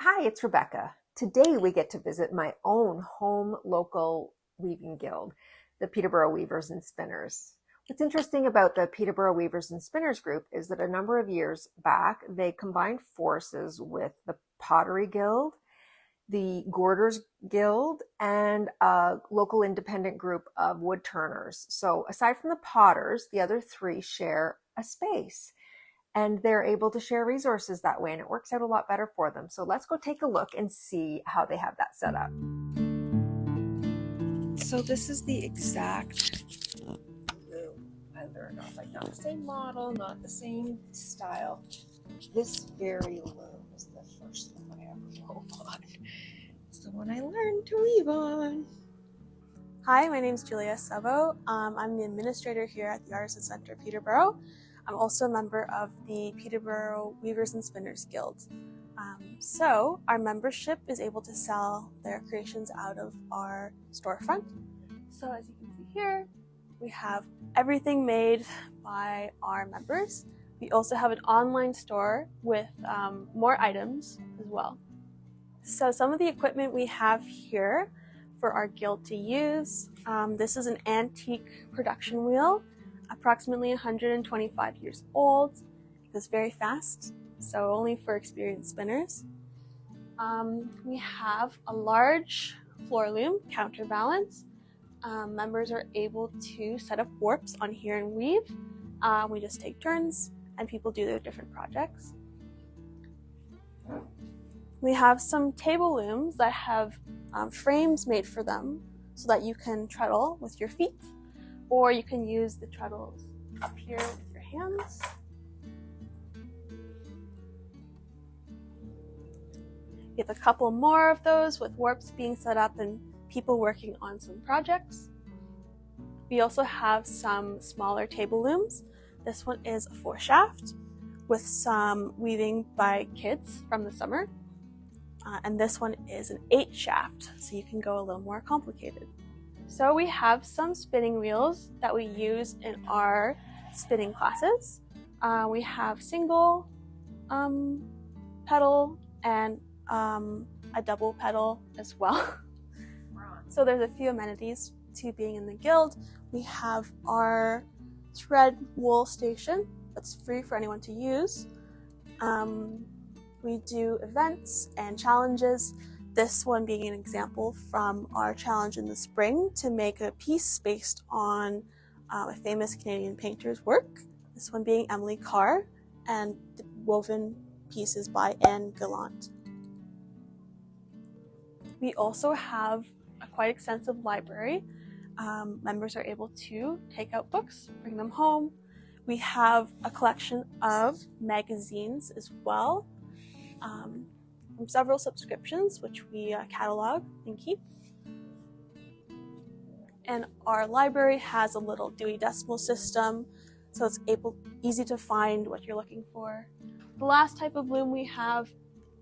Hi, it's Rebecca. Today we get to visit my own home local weaving guild, the Peterborough Weavers and Spinners. What's interesting about the Peterborough Weavers and Spinners group is that a number of years back, they combined forces with the Pottery Guild, the Gorders Guild, and a local independent group of wood turners. So aside from the potters, the other three share a space and they're able to share resources that way, and it works out a lot better for them. So let's go take a look and see how they have that set up. So this is the exact loom I learned off, like not the same model, not the same style. This very loom is the first one I ever wove on. It's the one I learned to weave on. Hi, my name is Julia Szabo. I'm the administrator here at the Artisan Center Peterborough. I'm also a member of the Peterborough Weavers and Spinners Guild. So our membership is able to sell their creations out of our storefront. So as you can see here, we have everything made by our members. We also have an online store with more items as well. So some of the equipment we have here for our guild to use, this is an antique production wheel, approximately 125 years old. It goes very fast, so only for experienced spinners. We have a large floor loom counterbalance. Members are able to set up warps on here and weave. We just take turns and people do their different projects. We have some table looms that have frames made for them so that you can treadle with your feet, or you can use the treadles up here with your hands. We have a couple more of those with warps being set up and people working on some projects. We also have some smaller table looms. This one is a 4-shaft with some weaving by kids from the summer. And this one is an 8-shaft, so you can go a little more complicated. So we have some spinning wheels that we use in our spinning classes. We have single pedal and a double pedal as well. So there's a few amenities to being in the guild. We have our thread wool station that's free for anyone to use. We do events and challenges. This one being an example from our challenge in the spring to make a piece based on a famous Canadian painter's work. This one being Emily Carr, and the woven pieces by Anne Gallant. We also have a quite extensive library. Members are able to take out books, bring them home. We have a collection of magazines as well, from several subscriptions, which we catalog and keep. And our library has a little Dewey Decimal System, so it's easy to find what you're looking for. The last type of loom we have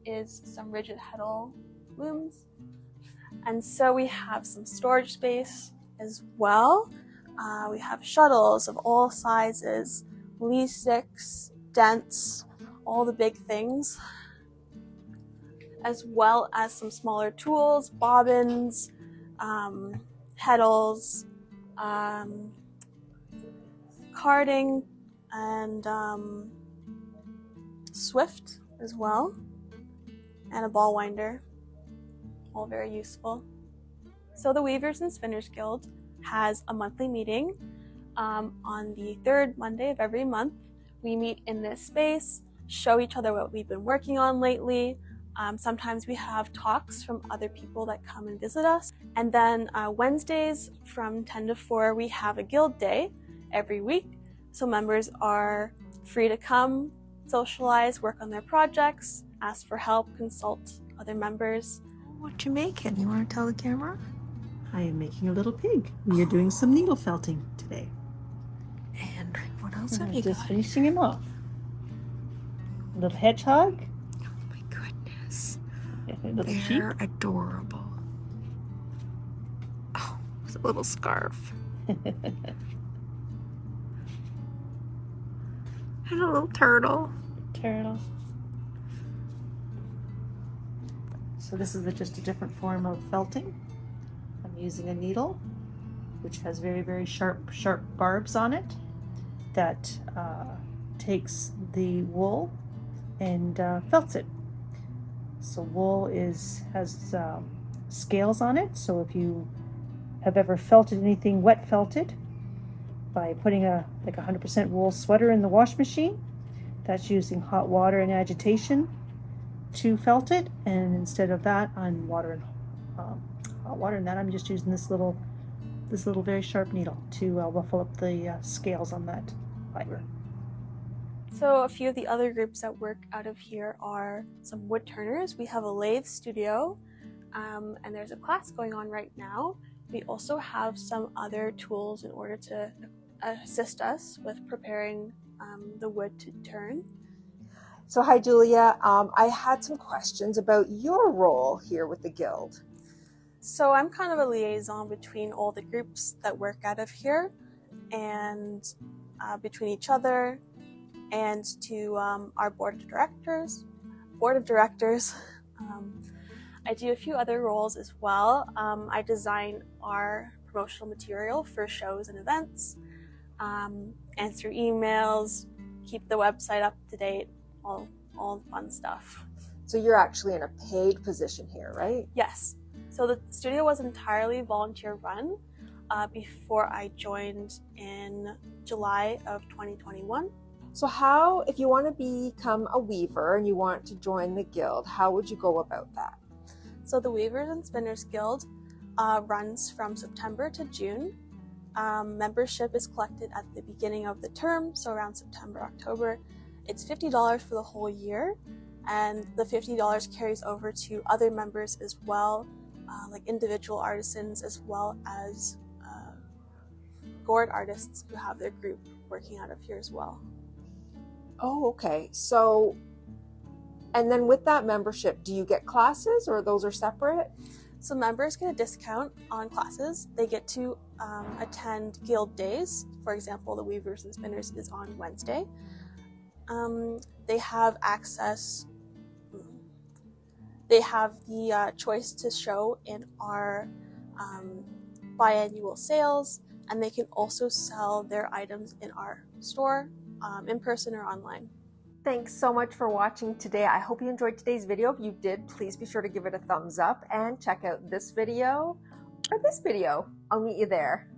is some rigid heddle looms. And so we have some storage space as well. We have shuttles of all sizes, lee sticks, dents, all the big things, as well as some smaller tools, bobbins, heddles, carding, and swift as well, and a ball winder, all very useful. So the Weavers and Spinners Guild has a monthly meeting on the third Monday of every month. We meet in this space, show each other what we've been working on lately. Sometimes we have talks from other people that come and visit us. And then Wednesdays from 10 to 4, we have a guild day every week. So members are free to come, socialize, work on their projects, ask for help, consult other members. What you making? You want to tell the camera? I am making a little pig. We are doing some needle felting today. And what else have you just got? finishing him off. A little hedgehog. Oh my goodness. A little sheep. They're adorable. Oh, it's a little scarf. And a little turtle. Turtle. So this is just a different form of felting. I'm using a needle which has very, very sharp barbs on it that takes the wool and felts it. So wool has scales on it, so if you have ever felted anything wet felted by putting a 100% wool sweater in the wash machine, that's using hot water and agitation to felt it, and instead of that on hot water and that, I'm just using this little very sharp needle to ruffle up the scales on that fiber. So a few of the other groups that work out of here are some wood turners. We have a lathe studio, and there's a class going on right now. We also have some other tools in order to assist us with preparing the wood to turn. So hi, Julia. I had some questions about your role here with the Guild. So I'm kind of a liaison between all the groups that work out of here and between each other and to our board of directors. I do a few other roles as well. I design our promotional material for shows and events, answer emails, keep the website up to date, all the fun stuff. So you're actually in a paid position here, right? Yes. So the studio was entirely volunteer run before I joined in July of 2021. So how, if you want to become a weaver and you want to join the Guild, how would you go about that? So the Weavers and Spinners Guild runs from September to June. Membership is collected at the beginning of the term, so around September, October. It's $50 for the whole year, and the $50 carries over to other members as well, like individual artisans as well as gourd artists who have their group working out of here as well. Oh, okay. So, and then with that membership, do you get classes or those are separate? So members get a discount on classes. They get to attend Guild days. For example, the Weavers and Spinners is on Wednesday. They have access, they have the choice to show in our biannual sales, and they can also sell their items in our store, in person or online. Thanks so much for watching today. I hope you enjoyed today's video. If you did, please be sure to give it a thumbs up and check out this video or this video. I'll meet you there.